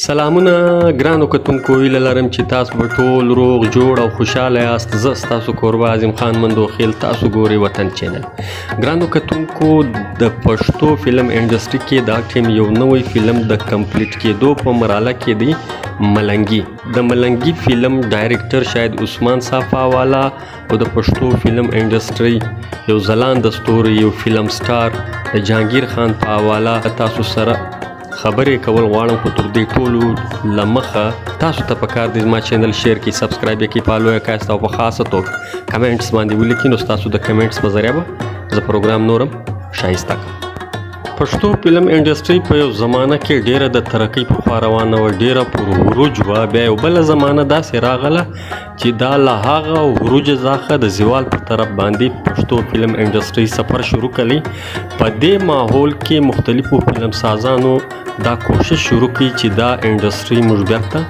سلامونه ګرانو کتونکو، هیله لرم چې تاسو به ټول روغ جوړ او خوشاله یاست. زه ستاسو کوربه اعظم خان مندوخیل، تاسو ګورئ وطن چینل. ګرانو کتونکو، د پښتو فلم انډسټري کې دا ټیم یو نوی فلم د کمپلیټ کېدو په مرحله کې دی. ملنګي د ملنګي فلم ډایرکټر شاهد عثمان صاحب والا او د پښتو فلم انډسټري یو ځلانده ستوری، یو فلم سټار د جهانگیر خان په حواله تاسو سره خبرې کول غواړم. خو تر دې ټولو لمخه تاسو ته پکار دی زما چینل شیر کړئ، سبسکرایب یې کړئ، فالو یې کړئ او په خاصه توګه کمنټس باندې ولیکئ، نو ستاسو د کمنټس په ذریعه به زه پروګرام نورم ښایسته کړم. پښتو فلم انډسټري په یو زمانه کې ډیره د ترقۍ په خوا روانه وه، ډیره پر عروج وه. بیا یو بله زمانه داسې راغله چې دا له هغه عروج څخه د زوال په طرف باندې پښتو فلم انډسټري سفر شروع کړی. په دې ماحول کې مختلفو فلم سازانو دا کوشش شروع کړي چې دا انډسټري موږ بیرته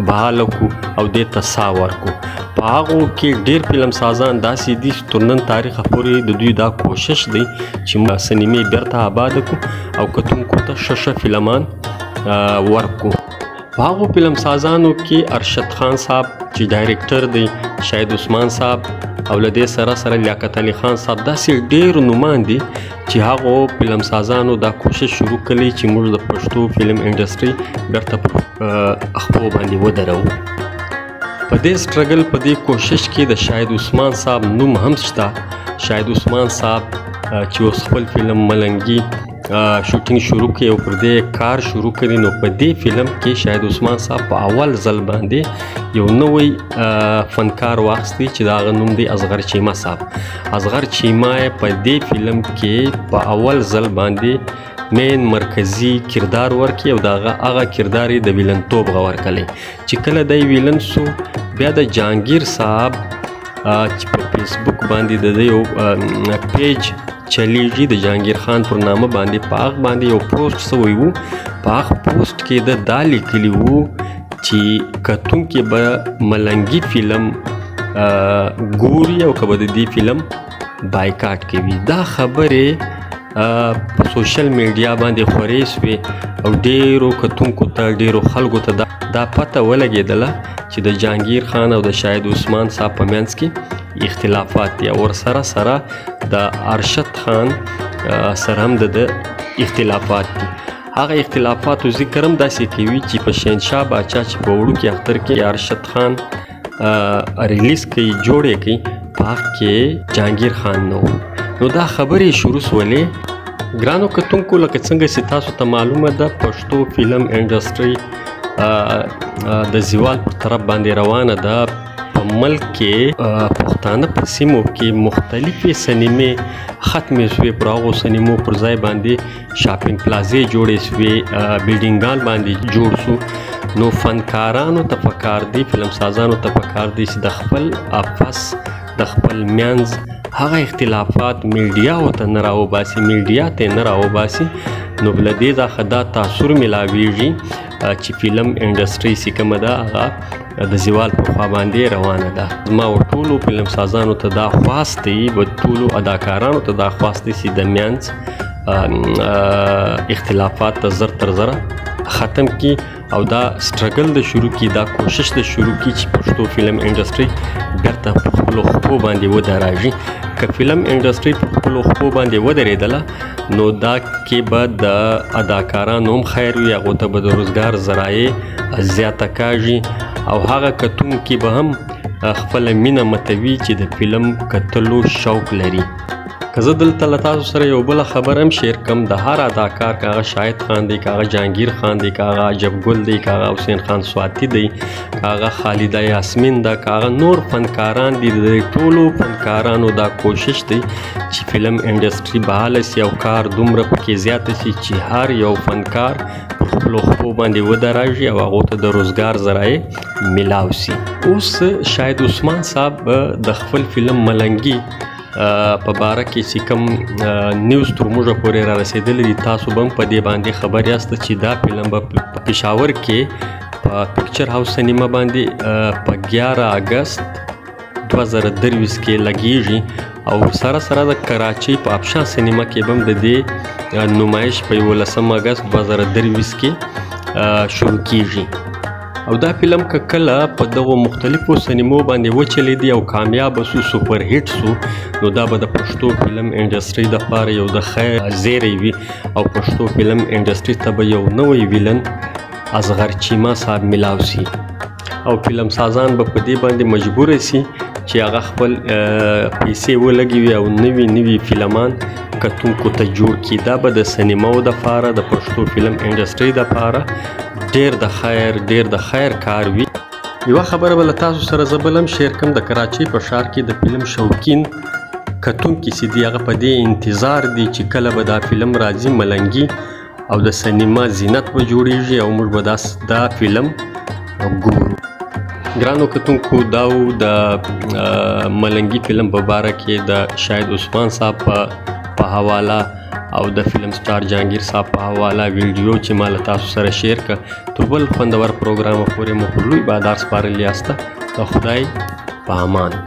بحاله کړو او دې ته ساه ورکړو. په هغو کې ډېر فلم سازان داسې دي چې تر نن تاریخه پورې د دوی دا کوشش دی چې موږ سینمې بیرته آباده کړو او کتونکو ته ښه فلمان ورکړو. په هغو فلم سازانو کې ارشد خان صاحب چې ډایرکټر دی، شاهد عثمان صاحب او له دې سره سره لیاقت علي خان صاحب، داسې ډېر نومان دي چې هغو فلم سازانو دا کوشش شروع کړی چې موږ د پښتو فلم انډسټري بیرته په خپو باندې ودرو. په دې سټرګل، په دې کوشش کې د شاهد عثمان صاحب نوم هم شته. شاهد عثمان صاحب چې اوس خپل فلم ملنګي شوټینګ شروع کړي او پر دې کار شروع کړي، نو په دې فلم کې شاهد عثمان صاحب په اول ځل باندې یو نوی فنکار واخیستی چې د هغه نوم دی اصغر چیمه صاحب. اصغر چیمه په دې فلم کې په اول ځل باندې مین مرکزی کردار ورکړي او د هغه کردار یې د ویلنتوب ورکړی. چې کله دی ویلن سو، بیا د جهانگیر صاحب چې په فیسبوک باندې د یو پیج چلیږي د جهانگیر خان پر نامه باندې، په هغه باندې یو پوسټ سوی وو. په هغه پوسټ کې د دا لیکلي وو چې کتونکي به ملنګي فلم ګوري او که به د دې فلم بایکاټ کوي. دا خبرې په سوشل میډیا باندې خورې سوې او ډیرو کتونکو ته، ډیرو خلکو ته دا پته ولګېدله چې د جهانگیر خان او د شاهد عثمان صاحب په منځ کې اختلافات دي، او ورسره سره د ارشد خان سره هم د اختلافات دي. هغه اختلافاتو ذکر هم داسې کوي چې په شهنشاه باچا چې په وړوکي اختر کې ارشد خان ریلیز کوي، جوړې کوي، په هغه کې جهانگیر خان نه و. نو دا خبرې شروع سولې. ګرانو کتونکو، لکه څنګه چې تاسو ته معلومه ده، پښتو فلم انډسټري د زوال پر طرف باندې روانه ده. په ملک کې پښتانه په سیمو کې مختلفې سینمې ختمې شوې، پر هغو سینمو پر ځای باندې شاپینګ پلازې جوړې شوې، بلډینګان باندې جوړ شو. نو فنکارانو ته پکار دی، فلم سازانو ته پکار دی چې د خپل آفس، د خپل منځ هغه اختلافات میډیا ورته نه راوباسي، میډیا ته نه راوباسي. نو له دې څخه دا تاثر میلاویږي چې فلم انډسټري چې کومه ده هغه د زوال په خوا باندې روانه ده. زما ټولو فلم سازانو ته دا خواست دی، ټولو اداکارانو ته دا خواست دی چې د منځ اختلافات ته زر تر زره ختم کی او دا سټرګل د شروع کی، دا کوشش د شروع کی چې پښتو فلم انډسټري بیرته په خپلو خپو باندې ودرېږي. که فلم انډسټري په خپلو خپو باندې ودرېدله، نو دا کې به د اداکارانو هم خیر وي، هغو ته به د روزګار ذرایع زیاته کاږي او هغه کتونکي به هم خپله مینه متوي چې د فلم کتلو شوق لري. که زه دلته له تاسو سره یو بله خبر هم شیر کړم، د هر اداکار، که هغه شاهد خان دی، که هغه جهانگیر خان دی، که هغه عجب ګل دی، که هغه حسین خان سواتی دی، که هغه خالده یاسمین ده، که هغه نور فنکاران دي، د ټولو فنکارانو دا کوشش دی چې فلم انډسټري بحاله سي او کار دومره پکې زیاته سي چې هر یو فنکار پر خپلو خپو باندې ودرېږي او هغو ته د روزګار ذرایع میلاو سي. اوس شاهد عثمان صاحب د خپل فلم ملنګي په باره کې چې کوم نیوز تر موږه پورې را رسېدلی دي، تاسو به هم په دې باندې خبر یاست چې دا فلم به په پېښور کې په پکچر هاوس سینما باندې په 11 اګست 2023 کې لګیږي او سره سره د کراچۍ په افشان سینما کې به هم د دې نمایش په 11 اګست 2023 کې شروع کیږي او دا فلم که کله په دغو مختلفو سینمو باندې وچلیدي او کامیاب سو سوپر هیټ سو نو دا به د پښتو فلم انډسټري دپاره یو د خیر زیری وي او پښتو فلم انډسټري ته به یو نوی ویلن اصغر چیما صاحب ملاو سي او فلم سازان به په دې باندې مجبور سي چې هغه خپل پیسې ولګوي او نوي فلمان کتونکو ته جوړ کړي. دا به د سینماو دپاره د پښتو فلم انډسټري دپاره ډیر د خیر کار وي. یوه خبره به له تاسو سره زه بل هم شیر کړم. د کراچۍ په ښار کې د فلم شوقین کتونکي چې دي هغه په دې انتظار دي چې کله به دا فلم راځي ملنګي او د سینما زینت به جوړیږي او موږ به دا فلم ګورو. ګرانو کتونکو دا و د ملنګي فلم په باره کې د شاهد عثمان صاحب په حواله او د فلم سټار جهانگیر صاحب په حواله ویډیو چې ما له تاسو سره شیر کړه. تر بل خوندور پروګرامه پورې مو پر لوی بادار سپارلی یاسته. د خدای په امان.